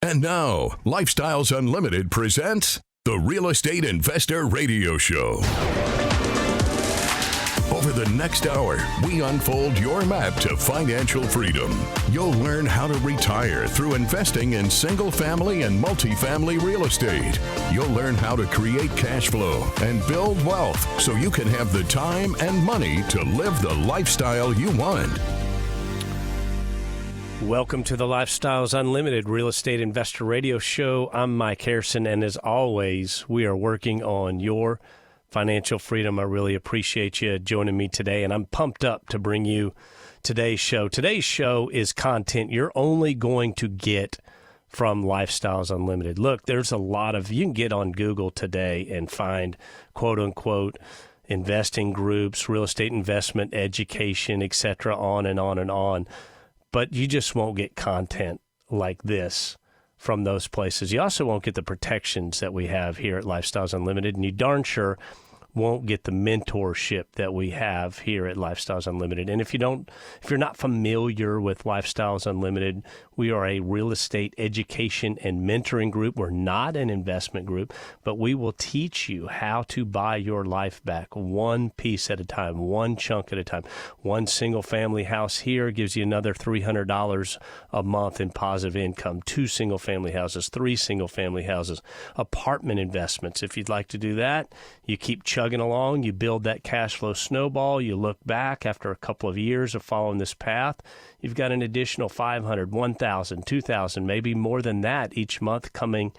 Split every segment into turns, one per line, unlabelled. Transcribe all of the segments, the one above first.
And now, Lifestyles Unlimited presents the Real Estate Investor Radio Show. Over the next hour, we unfold your map to financial freedom. You'll learn how to retire through investing in single-family and multifamily real estate. You'll learn how to create cash flow and build wealth so you can have the time and money to live the lifestyle you want.
Welcome to the Lifestyles Unlimited Real Estate Investor Radio Show. I'm Mike Harrison, and as always, we are working on your financial freedom. I really appreciate you joining me today, and I'm pumped up to bring you today's show. Today's show is content you're only going to get from Lifestyles Unlimited. Look, there's a lot of, you can get on Google today and find quote-unquote investing groups, real estate investment education, etc., on and on and on. But you just won't get content like this from those places. You also won't get the protections that we have here at Lifestyles Unlimited, and you darn sure won't get the mentorship that we have here at Lifestyles Unlimited. And if you're not familiar with Lifestyles Unlimited, we are a real estate education and mentoring group. We're not an investment group, but we will teach you how to buy your life back one piece at a time, one chunk at a time. One single family house here gives you another $300 a month in positive income. 2 single family houses, 3 single family houses, apartment investments. If you'd like to do that, you keep chugging along, you build that cash flow snowball, you look back after a couple of years of following this path, you've got an additional 500, 1,000, 2,000, maybe more than that each month coming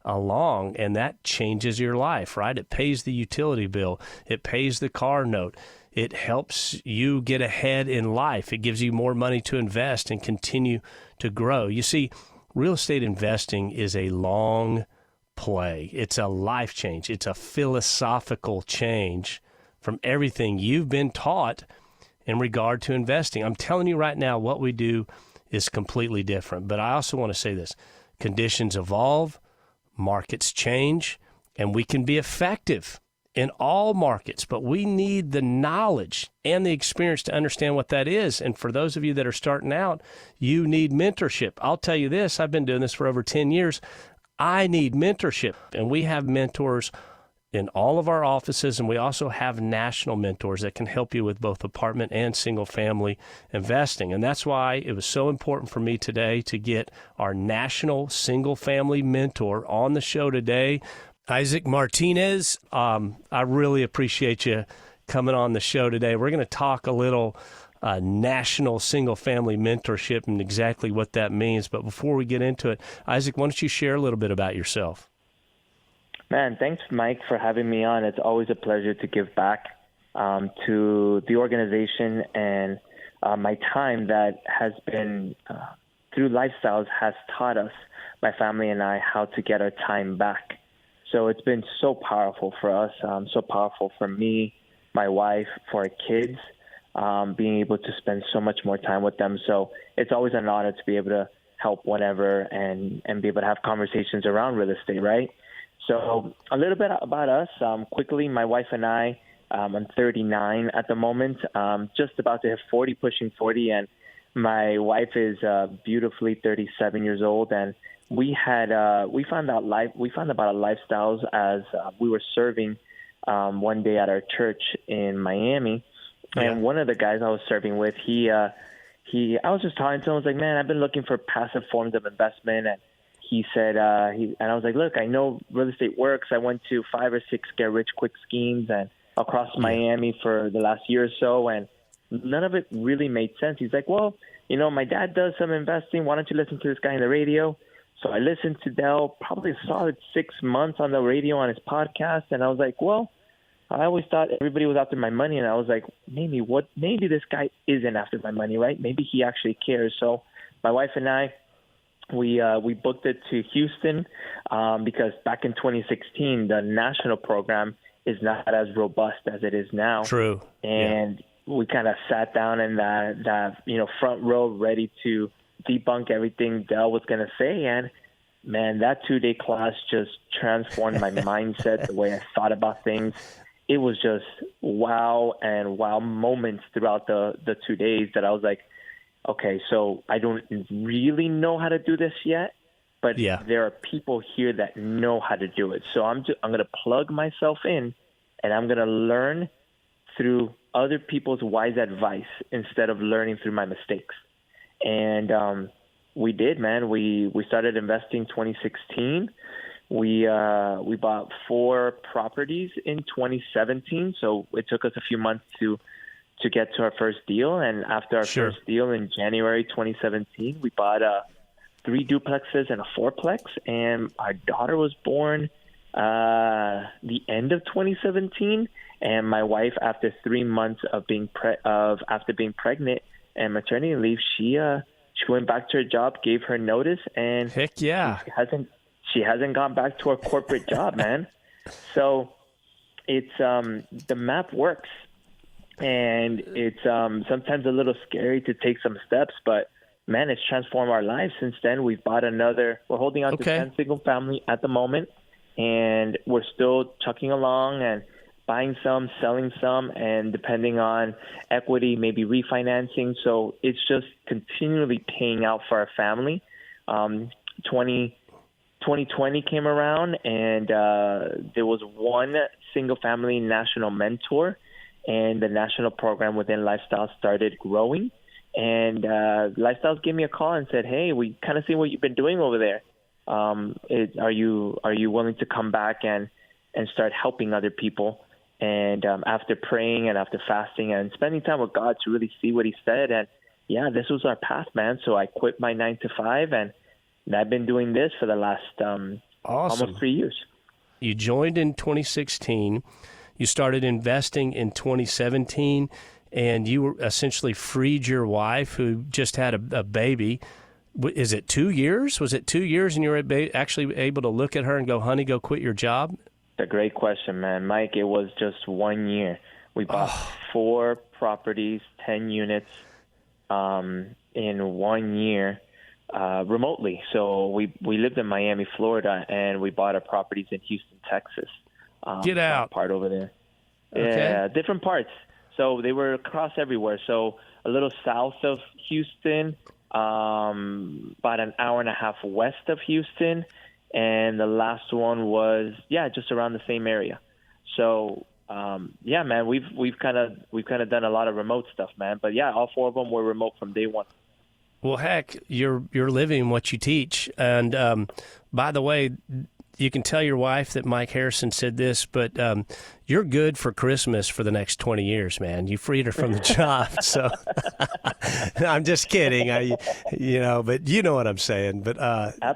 along, and that changes your life, right? It pays the utility bill, it pays the car note, it helps you get ahead in life, it gives you more money to invest and continue to grow. You see, real estate investing is a long play. It's a life change. It's a philosophical change from everything you've been taught in regard to investing. I'm telling you right now, what we do is completely different. But I also want to say this. Conditions evolve, markets change, and we can be effective in all markets, but we need the knowledge and the experience to understand what that is. And for those of you that are starting out, you need mentorship. I'll tell you this, I've been doing this for over 10 years. I need mentorship, and we have mentors in all of our offices, and we also have national mentors that can help you with both apartment and single-family investing. And that's why it was so important for me today to get our national single-family mentor on the show today, Isaac Martinez. I really appreciate you coming on the show today. We're going to talk a little national single-family mentorship and exactly what that means. But before we get into it, Isaac, why don't you share a little bit about yourself?
Man, thanks, Mike, for having me on. It's always a pleasure to give back to the organization, and my time that has been through Lifestyles has taught us, my family and I, how to get our time back. So it's been so powerful for us, so powerful for me, my wife, for our kids. Being able to spend so much more time with them. So it's always an honor to be able to help whenever and be able to have conversations around real estate, right? So a little bit about us. Quickly, my wife and I, I'm 39 at the moment, just about to hit 40, pushing 40, and my wife is beautifully 37 years old. And we found about our lifestyles as we were serving one day at our church in Miami. And one of the guys I was serving with, I was just talking to him. I was like, man, I've been looking for passive forms of investment. And he said, and I was like, look, I know real estate works. I went to 5 or 6 get-rich-quick schemes and across Miami for the last year or so, and none of it really made sense. He's like, well, my dad does some investing. Why don't you listen to this guy on the radio? So I listened to Dell, probably a solid 6 months on the radio on his podcast, and I was like, well, I always thought everybody was after my money, and I was like, maybe this guy isn't after my money, right? Maybe he actually cares. So my wife and I, we booked it to Houston because back in 2016, the national program is not as robust as it is now.
True.
And we kind of sat down in that front row ready to debunk everything Dell was going to say. And man, that 2-day class just transformed my mindset, the way I thought about things. It was just wow and wow moments throughout the 2 days that I was like, okay, so I don't really know how to do this yet, but
Yeah.
there are people here that know how to do it. So I'm going to plug myself in, and I'm going to learn through other people's wise advice instead of learning through my mistakes. And we did, man. We started investing 2016. We bought 4 properties in 2017. So it took us a few months to get to our first deal. And after our
Sure.
first deal in January 2017, we bought 3 duplexes and a fourplex. And our daughter was born the end of 2017. And my wife, after 3 months of being after being pregnant and maternity leave, she went back to her job, gave her notice, and
Heck yeah.
she hasn't gone back to her corporate job, man. So it's the map works, and it's sometimes a little scary to take some steps, but man, it's transformed our lives since then. We've bought another. We're holding on to 10 single family at the moment, and we're still chucking along and buying some, selling some, and depending on equity, maybe refinancing. So it's just continually paying out for our family. 2020 came around, and there was one single-family national mentor, and the national program within Lifestyle started growing. And Lifestyle gave me a call and said, "Hey, we kind of see what you've been doing over there. Are you willing to come back and start helping other people?" And after praying and after fasting and spending time with God to really see what He said, and yeah, this was our path, man. So I quit my 9-to-5, and I've been doing this for the last almost 3 years.
You joined in 2016. You started investing in 2017, and you were essentially freed your wife, who just had a baby. Is it 2 years? Was it 2 years, and you were actually able to look at her and go, "Honey, go quit your job"?
A great question, man. Mike, it was just 1 year. We bought 4 properties, 10 units in 1 year remotely. So we lived in Miami, Florida, and we bought our properties in Houston, Texas.
Get out.
Part over there.
Okay.
Yeah, different parts. So they were across everywhere. So a little south of Houston, about an hour and a half west of Houston, and the last one was just around the same area. So man, we've kind of done a lot of remote stuff, man. But yeah, all 4 of them were remote from day one.
Well, heck, you're living what you teach. And by the way, you can tell your wife that Mike Harrison said this, but you're good for Christmas for the next 20 years, man. You freed her from the job. So I'm just kidding. But you know what I'm saying. But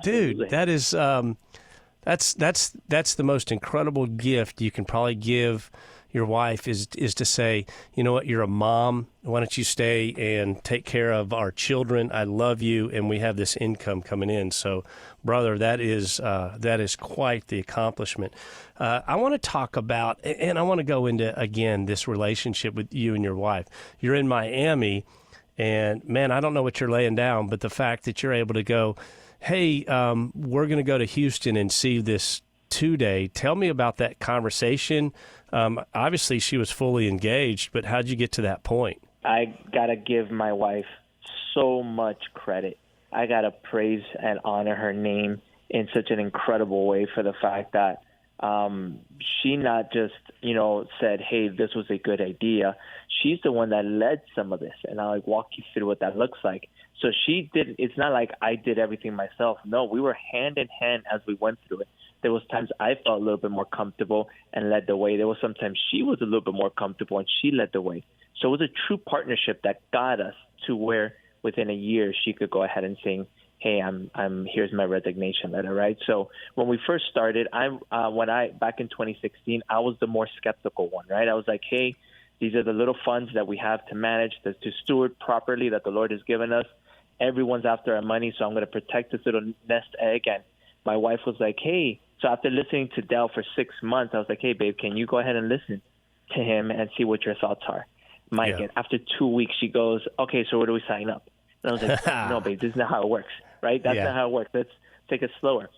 dude, that is that's the most incredible gift you can probably give your wife is to say, you know what, you're a mom. Why don't you stay and take care of our children? I love you, and we have this income coming in. So, brother, that is quite the accomplishment. I want to talk about, and I want to go into, again, this relationship with you and your wife. You're in Miami, and, man, I don't know what you're laying down, but the fact that you're able to go, hey, we're going to go to Houston and see this 2-day. Tell me about that conversation. Obviously, she was fully engaged, but how'd you get to that point?
I got to give my wife so much credit. I got to praise and honor her name in such an incredible way for the fact that she not just, said, hey, this was a good idea. She's the one that led some of this, and I'll walk you through what that looks like. So she did. It's not like I did everything myself. No, we were hand in hand as we went through it. There was times I felt a little bit more comfortable and led the way. There was sometimes she was a little bit more comfortable and she led the way. So it was a true partnership that got us to where within a year she could go ahead and say, hey, I'm here's my resignation letter, right? So when we first started, back in 2016, I was the more skeptical one, right? I was like, hey, these are the little funds that we have to manage, to steward properly that the Lord has given us. Everyone's after our money, so I'm going to protect this little nest egg. And my wife was like, hey, so after listening to Dell for 6 months, I was like, hey, babe, can you go ahead and listen to him and see what your thoughts are? Mike, and after 2 weeks, she goes, okay, so where do we sign up? And I was like, no, babe, this is not how it works, right? That's not how it works. Let's take it slower.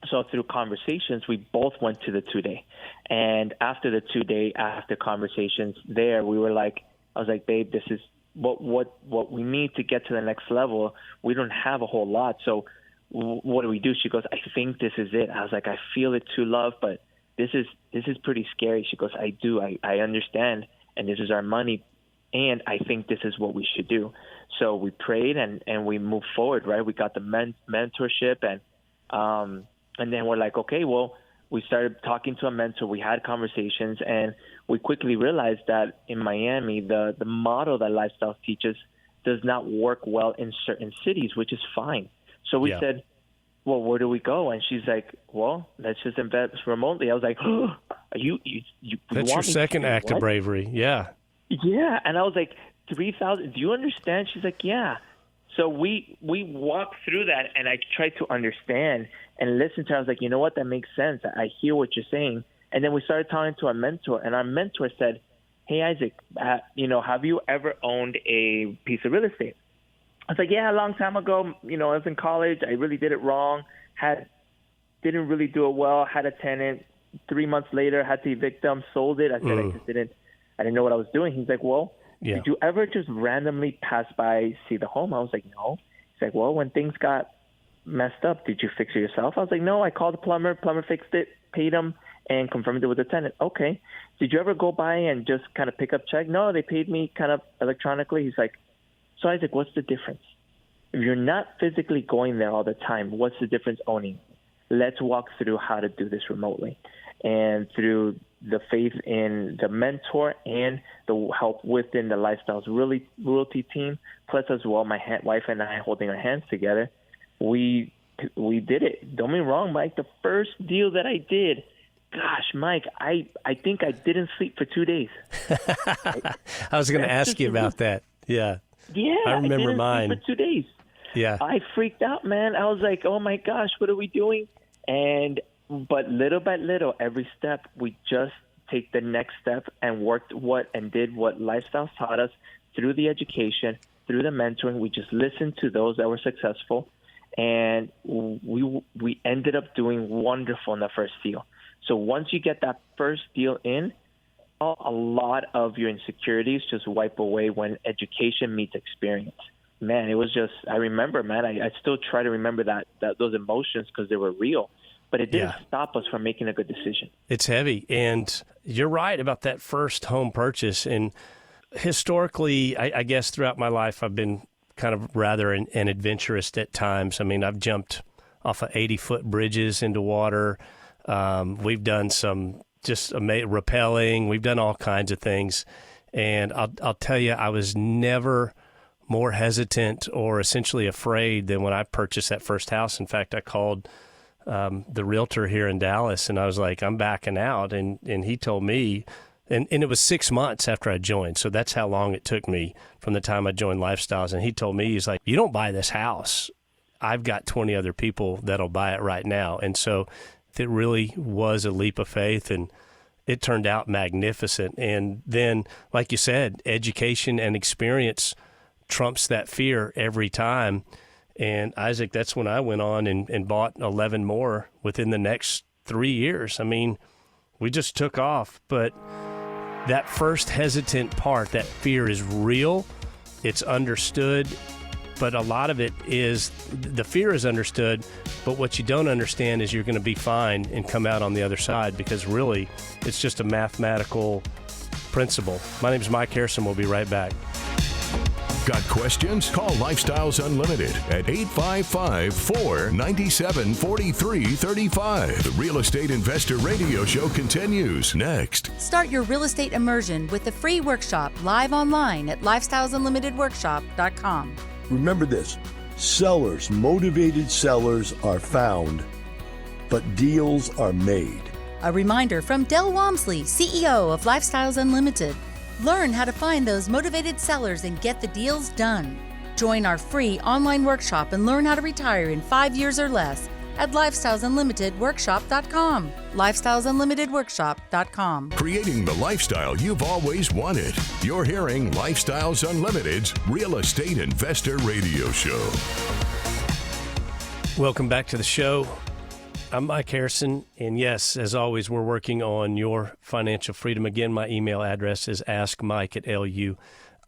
So through conversations, we both went to the 2-day. And after the 2-day, after conversations there, we were like, I was like, babe, this is what we need to get to the next level. We don't have a whole lot. So what do we do? She goes, I think this is it. I was like, I feel it too, love, but this is pretty scary. She goes, I do. I understand. And this is our money. And I think this is what we should do. So we prayed and we moved forward, right? We got the mentorship and then we're like, okay, well, we started talking to a mentor. We had conversations and we quickly realized that in Miami, the model that Lifestyles teaches does not work well in certain cities, which is fine. So we said, well, where do we go? And she's like, well, let's just invest remotely. I was like, oh, you
that's your second act of bravery. Yeah.
Yeah. And I was like, 3,000. Do you understand? She's like, yeah. So we walked through that and I tried to understand and listen to her. I was like, you know what? That makes sense. I hear what you're saying. And then we started talking to our mentor, and our mentor said, hey, Isaac, have you ever owned a piece of real estate? I was like, yeah, a long time ago. I was in college. I really did it wrong. Didn't really do it well. Had a tenant. 3 months later, had to evict them. Sold it. I said I didn't know what I was doing. He's like, well, did you ever just randomly pass by, see the home? I was like, no. He's like, well, when things got messed up, did you fix it yourself? I was like, no. I called the plumber. Plumber fixed it, paid him, and confirmed it with the tenant. Okay. Did you ever go by and just kind of pick up check? No, they paid me kind of electronically. He's like, so Isaac, what's the difference? If you're not physically going there all the time, what's the difference owning? Let's walk through how to do this remotely. And through the faith in the mentor and the help within the Lifestyles Realty team, plus as well my wife and I holding our hands together, we did it. Don't get me wrong, Mike. The first deal that I did, gosh, Mike, I think I didn't sleep for 2 days.
I was going to ask you about that. Yeah.
Yeah,
I remember mine.
For 2 days.
Yeah.
I freaked out, man. I was like, oh, my gosh, what are we doing? But little by little, every step, we just take the next step and did what Lifestyles taught us through the education, through the mentoring. We just listened to those that were successful, and we ended up doing wonderful in the first deal. So once you get that first deal in, a lot of your insecurities just wipe away when education meets experience. Man, it was just, I remember, man, I still try to remember those emotions because they were real, but it didn't stop us from making a good decision. It's
heavy. And you're right about that first home purchase. And historically, I guess throughout my life, I've been kind of rather an adventurist at times. I mean, I've jumped off of 80-foot bridges into water. We've done some just rappelling. We've done all kinds of things. And I'll tell you, I was never more hesitant or essentially afraid than when I purchased that first house. In fact, I called the realtor here in Dallas, and I was like, I'm backing out. And he told me, and it was 6 months after I joined. So that's how long it took me from the time I joined Lifestyles. And he told me, he's like, you don't buy this house. I've got 20 other people that'll buy it right now. And so it really was a leap of faith, and it turned out magnificent. And then, like you said, education and experience trumps that fear every time. And Isaac, that's when I went on and bought 11 more within the next 3 years. I mean, we just took off. But that first hesitant part, that fear is real. It's understood. But a lot of it is, the fear is understood, but what you don't understand is you're going to be fine and come out on the other side, because really it's just a mathematical principle. My name is Mike Harrison. We'll be right back.
Got questions? Call Lifestyles Unlimited at 855-497-4335. The Real Estate Investor Radio Show continues next.
Start your real estate immersion with the free workshop live online at lifestylesunlimitedworkshop.com.
Remember this, motivated sellers are found, but deals are made.
A reminder from Del Walmsley, CEO of Lifestyles Unlimited. Learn how to find those motivated sellers and get the deals done. Join our free online workshop and learn how to retire in 5 years or less at lifestylesunlimitedworkshop.com. lifestylesunlimitedworkshop.com.
Creating the lifestyle you've always wanted. You're hearing Lifestyles Unlimited's Real Estate Investor Radio Show.
Welcome back to the show. I'm Mike Harrison, and yes, as always, we're working on your financial freedom. Again, my email address is askmike@luive.com.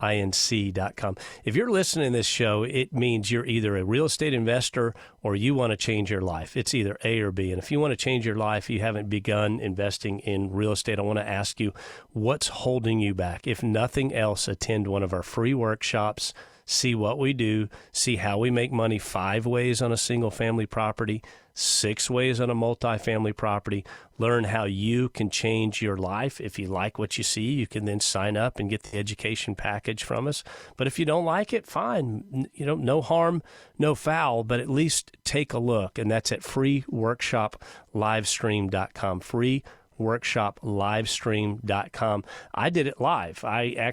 inc.com. If you're listening to this show, it means you're either a real estate investor or you want to change your life. It's either A or B. And if you want to change your life, you haven't begun investing in real estate, I want to ask you, what's holding you back? If nothing else, attend one of our free workshops, see what we do, see how we make money 5 ways on a single family property, 6 ways on a multifamily property. Learn how you can change your life. If you like what you see, you can then sign up and get the education package from us. But if you don't like it, fine. No harm, no foul, but at least take a look. And that's at freeworkshoplivestream.com. Freeworkshoplivestream.com. I did it live. I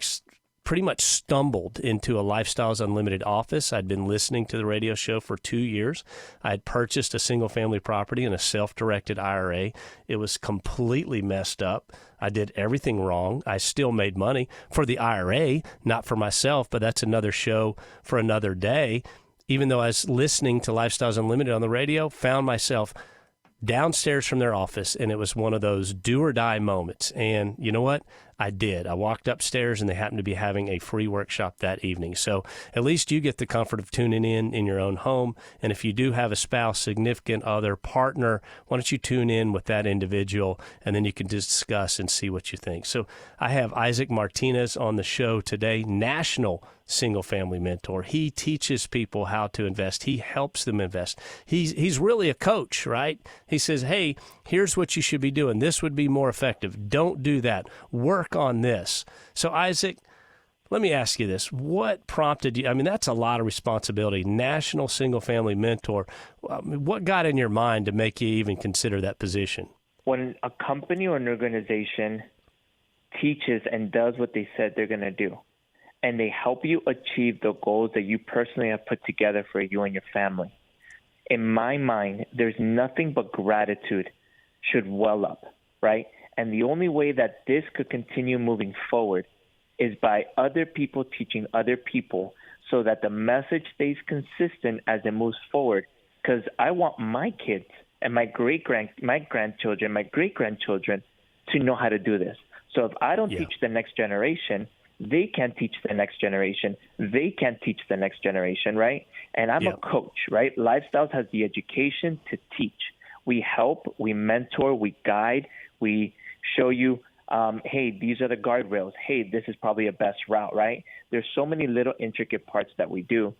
pretty much stumbled into a Lifestyles Unlimited office. I'd been listening to the radio show for 2 years. I had purchased a single-family property in a self-directed IRA. It was completely messed up. I did everything wrong. I still made money for the IRA, not for myself, but that's another show for another day. Even though I was listening to Lifestyles Unlimited on the radio, found myself downstairs from their office, and it was one of those do-or-die moments. And you know what? I did. I walked upstairs, and they happened to be having a free workshop that evening. So at least you get the comfort of tuning in your own home. And if you do have a spouse, significant other, partner, why don't you tune in with that individual, and then you can discuss and see what you think. So I have Isaac Martinez on the show today, national single-family mentor. He teaches people how to invest. He helps them invest. He's really a coach, right? He says, hey, here's what you should be doing. This would be more effective. Don't do that. Work on this. So, Isaac, let me ask you this. What prompted you? I mean, that's a lot of responsibility. National single-family mentor. What got in your mind to make you even consider that position?
When a company or an organization teaches and does what they said they're going to do, and they help you achieve the goals that you personally have put together for you and your family, in my mind, there's nothing but gratitude should well up, right? And the only way that this could continue moving forward is by other people teaching other people so that the message stays consistent as it moves forward. Because I want my kids and my grandchildren, my great-grandchildren to know how to do this. So if I don't teach the next generation, they can't teach the next generation. They can't teach the next generation, right? And I'm a coach, right? Lifestyles has the education to teach. We help, we mentor, we guide, we show you, hey, these are the guardrails. Hey, this is probably a best route, right? There's so many little intricate parts that we do.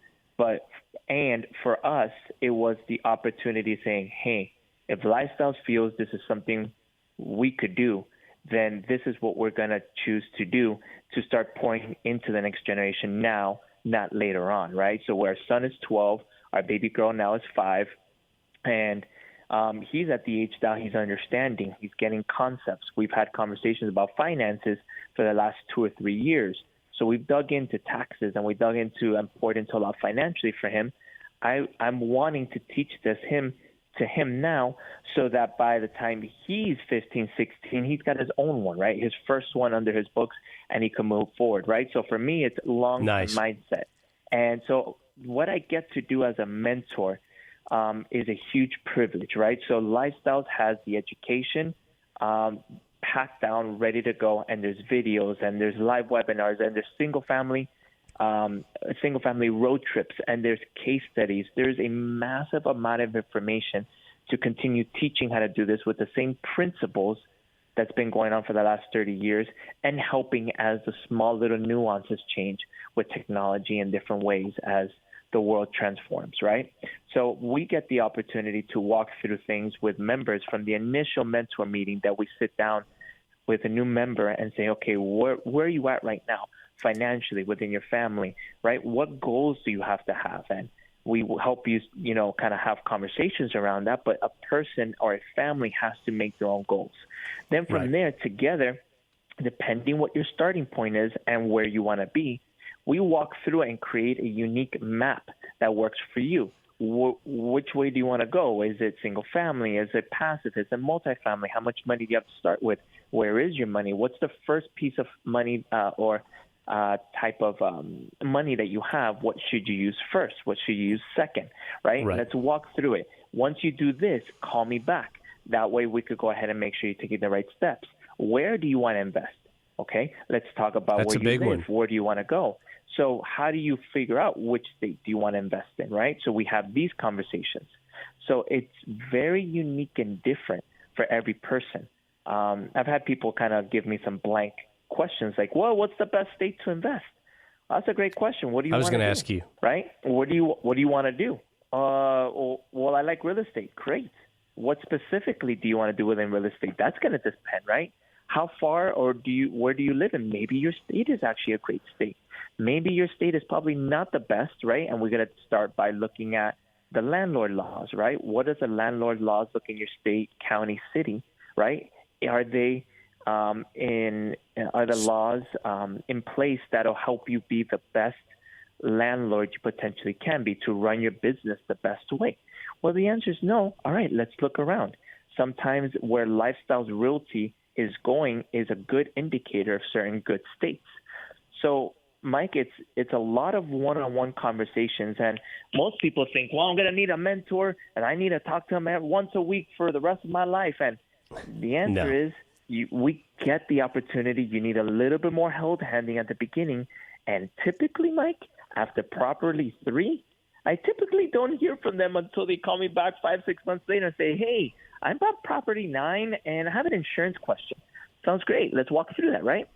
And for us, it was the opportunity saying, hey, if Lifestyles feels this is something we could do, then this is what we're going to choose to do to start pouring into the next generation now, not later on, right? So where our son is 12, our baby girl now is 5, and he's at the age now he's understanding. He's getting concepts. We've had conversations about finances for the last 2 or 3 years. So we've dug into taxes, and we dug into and poured into a lot financially for him. I'm wanting to teach to him now so that by the time he's 15, 16, he's got his own one, right? His first one under his books, and he can move forward, right? So for me, it's long-term mindset. And so what I get to do as a mentor is a huge privilege, right? So Lifestyles has the education packed down, ready to go, and there's videos, and there's live webinars, and there's single-family road trips, and there's case studies. There's a massive amount of information to continue teaching how to do this with the same principles that's been going on for the last 30 years, and helping as the small little nuances change with technology in different ways as the world transforms, right? So we get the opportunity to walk through things with members from the initial mentor meeting that we sit down with a new member and say, okay, where are you at right now financially within your family, right? What goals do you have to have? And we will help you, kind of have conversations around that, but a person or a family has to make their own goals. Then from there, together, depending what your starting point is and where you want to be, we walk through and create a unique map that works for you. Which way do you want to go? Is it single family? Is it passive? Is it multifamily? How much money do you have to start with? Where is your money? What's the first piece of money or type of money that you have? What should you use first? What should you use second? Right? Let's walk through it. Once you do this, call me back. That way we could go ahead and make sure you're taking the right steps. Where do you want to invest? Okay, let's talk about
That's
where
a
you
big
live.
one.
Where do you want to go? So how do you figure out which state do you want to invest in, right? So we have these conversations. So it's very unique and different for every person. I've had people kind of give me some blank questions like, well, what's the best state to invest? That's a great question. What do you want to do?
I was going to ask you.
Right? What do you want to do? Well, I like real estate. Great. What specifically do you want to do within real estate? That's going to depend, right? How far where do you live in? Maybe your state is actually a great state. Maybe your state is probably not the best, right? And we're going to start by looking at the landlord laws, right? What does the landlord laws look in your state, county, city, right? Are the laws in place that'll help you be the best landlord you potentially can be to run your business the best way? Well, the answer is no. All right, let's look around. Sometimes where Lifestyles Realty is going is a good indicator of certain good states. So, Mike, it's a lot of one-on-one conversations, and most people think, well, I'm going to need a mentor, and I need to talk to him once a week for the rest of my life. And the answer is we get the opportunity. You need a little bit more hand-handing at the beginning, and typically, Mike, after properly 3, I typically don't hear from them until they call me back 5-6 months later and say, hey, I'm about property 9, and I have an insurance question. Sounds great. Let's walk through that, right?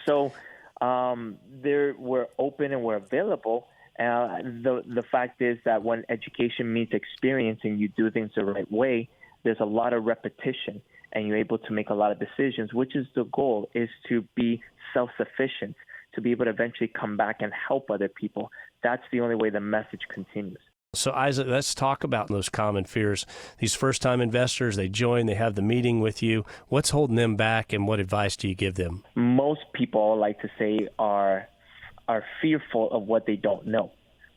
So we're open and we're available. The fact is that when education meets experience and you do things the right way, there's a lot of repetition, and you're able to make a lot of decisions, which is the goal, is to be self-sufficient, to be able to eventually come back and help other people. That's the only way the message continues.
So, Isaac, let's talk about those common fears. These first-time investors, they join, they have the meeting with you. What's holding them back, and what advice do you give them? Most
people, I like to say, are fearful of what they don't know,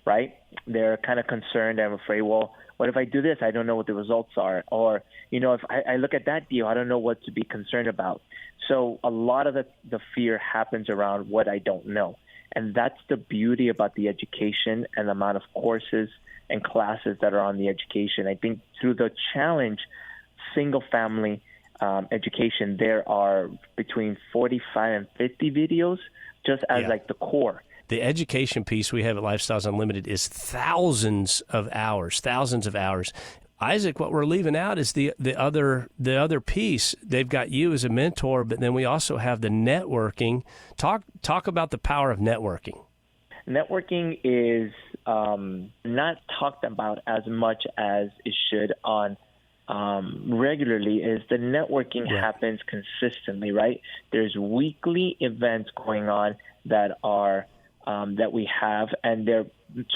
right? They're kind of concerned and afraid, well, what if I do this? I don't know what the results are. Or, if I look at that deal, I don't know what to be concerned about. So a lot of the fear happens around what I don't know. And that's the beauty about the education and the amount of courses and classes that are on the education. I think through the challenge, single-family education, there are between 45 and 50 videos just as like the core.
The education piece we have at Lifestyles Unlimited is thousands of hours. Isaac, what we're leaving out is the other piece. They've got you as a mentor, but then we also have the networking. Talk about the power of networking.
Networking is not talked about as much as it should on regularly. Is the networking happens consistently, right? There's weekly events going on that are that we have, and they're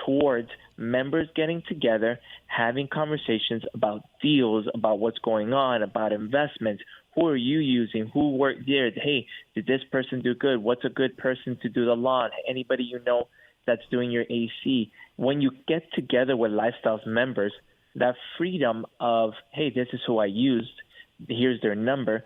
towards members getting together, having conversations about deals, about what's going on, about investments. Who are you using? Who worked there? Hey, did this person do good? What's a good person to do the lawn? Anybody you know that's doing your AC? When you get together with Lifestyles members, that freedom of, hey, this is who I used, here's their number,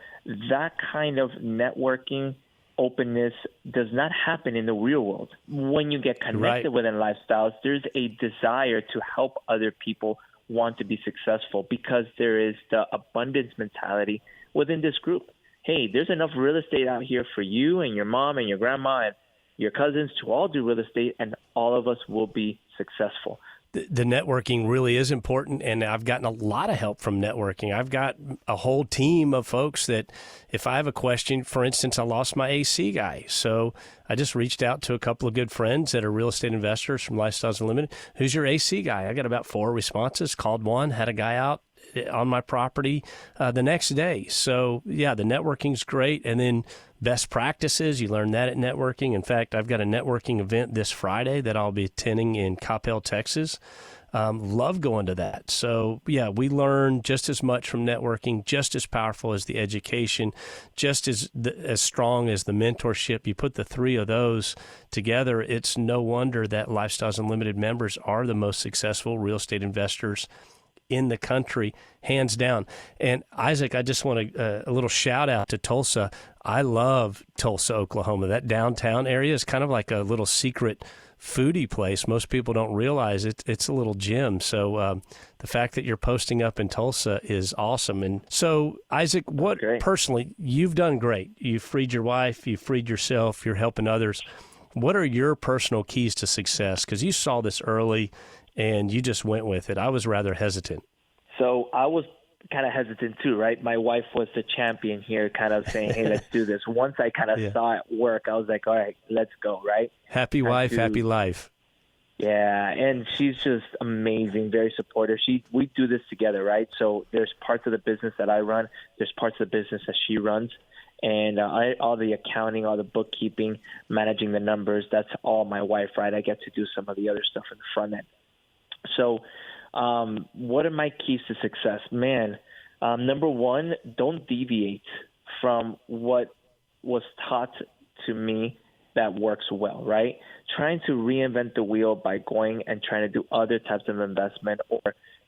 that kind of networking openness does not happen in the real world. When you get connected within Lifestyles, there's a desire to help other people want to be successful because there is the abundance mentality within this group. Hey, there's enough real estate out here for you and your mom and your grandma and your cousins to all do real estate, and all of us will be successful.
The networking really is important, and I've gotten a lot of help from networking. I've got a whole team of folks that if I have a question, for instance, I lost my AC guy. So I just reached out to a couple of good friends that are real estate investors from Lifestyles Unlimited. Who's your AC guy? I got about 4 responses, called one, had a guy out on my property the next day. So, yeah, the networking's great. And then best practices, you learn that at networking. In fact, I've got a networking event this Friday that I'll be attending in Coppell, Texas. Love going to that. So, yeah, we learn just as much from networking, just as powerful as the education, just as strong as the mentorship. You put the 3 of those together, it's no wonder that Lifestyles Unlimited members are the most successful real estate investors in the country, hands down. And Isaac, I just want a little shout out to Tulsa. I love Tulsa, Oklahoma. That downtown area is kind of like a little secret foodie place. Most people don't realize it's a little gym. So the fact that you're posting up in Tulsa is awesome. And so, Isaac, personally, you've done great. You've freed your wife, you've freed yourself, you're helping others. What are your personal keys to success? Because you saw this early and you just went with it. I was rather hesitant.
So I was kind of hesitant too, right? My wife was the champion here, kind of saying, hey, let's do this. Once I kind of saw it work, I was like, all right, let's go, right?
Happy wife, happy life.
Yeah, and she's just amazing, very supportive. We do this together, right? So there's parts of the business that I run, there's parts of the business that she runs, and all the accounting, all the bookkeeping, managing the numbers, that's all my wife, right? I get to do some of the other stuff in the front end. So what are my keys to success? Man, number one, don't deviate from what was taught to me that works well, right? Trying to reinvent the wheel by going and trying to do other types of investment or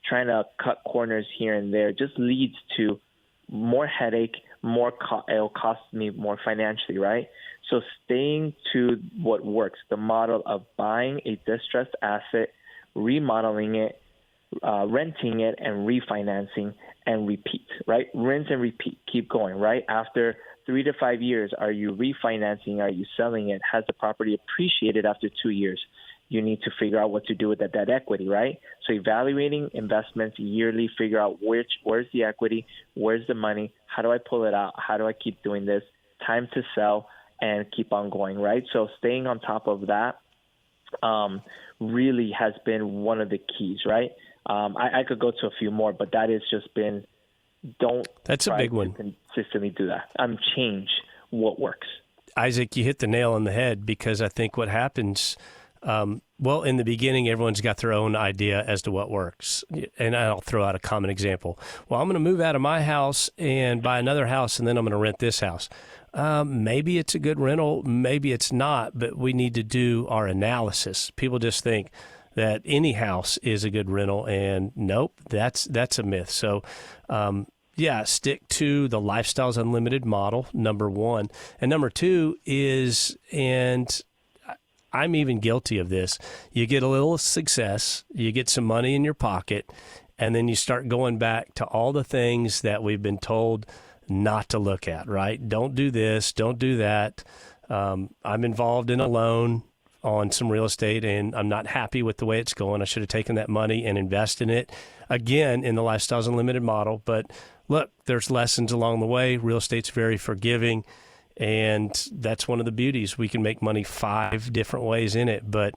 trying to cut corners here and there just leads to more headache, it'll cost me more financially, right? So staying to what works, the model of buying a distressed asset, remodeling it, renting it, and refinancing, and repeat, right? Rinse and repeat. Keep going, right? After 3 to 5 years, are you refinancing? Are you selling it? Has the property appreciated after 2 years? You need to figure out what to do with that equity, right? So evaluating investments yearly, figure out where's the equity, where's the money, how do I pull it out, how do I keep doing this, time to sell, and keep on going, right? So staying on top of that really has been one of the keys, right? I could go to a few more, but that has just been
That's a big one.
Consistently do that. Change what works.
Isaac, you hit the nail on the head because I think what happens, in the beginning, everyone's got their own idea as to what works. And I'll throw out a common example. Well, I'm going to move out of my house and buy another house, and then I'm going to rent this house. Maybe it's a good rental, maybe it's not, but we need to do our analysis. People just think that any house is a good rental, and nope, that's a myth. So, stick to the Lifestyles Unlimited model, number one. And number two is, and I'm even guilty of this, you get a little success, you get some money in your pocket, and then you start going back to all the things that we've been told not to look at, right? Don't do this, don't do that. I'm involved in a loan on some real estate, and I'm not happy with the way it's going. I should have taken that money and invested in it, again, in the Lifestyles Unlimited model. But look, there's lessons along the way. Real estate's very forgiving, and that's one of the beauties. We can make money 5 different ways in it, but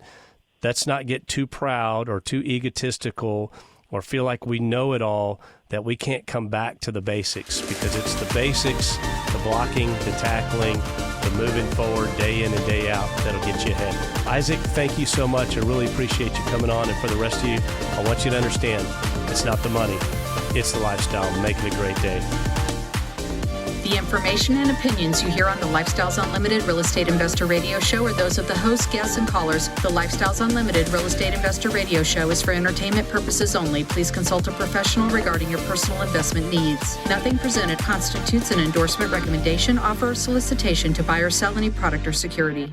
let's not get too proud or too egotistical or feel like we know it all, that we can't come back to the basics, because it's the basics, the blocking, the tackling, the moving forward day in and day out that'll get you ahead. Isaac, thank you so much. I really appreciate you coming on. And for the rest of you, I want you to understand it's not the money, it's the lifestyle. Make it a great day.
The information and opinions you hear on the Lifestyles Unlimited Real Estate Investor Radio Show are those of the host, guests, and callers. The Lifestyles Unlimited Real Estate Investor Radio Show is for entertainment purposes only. Please consult a professional regarding your personal investment needs. Nothing presented constitutes an endorsement, recommendation, offer, or solicitation to buy or sell any product or security.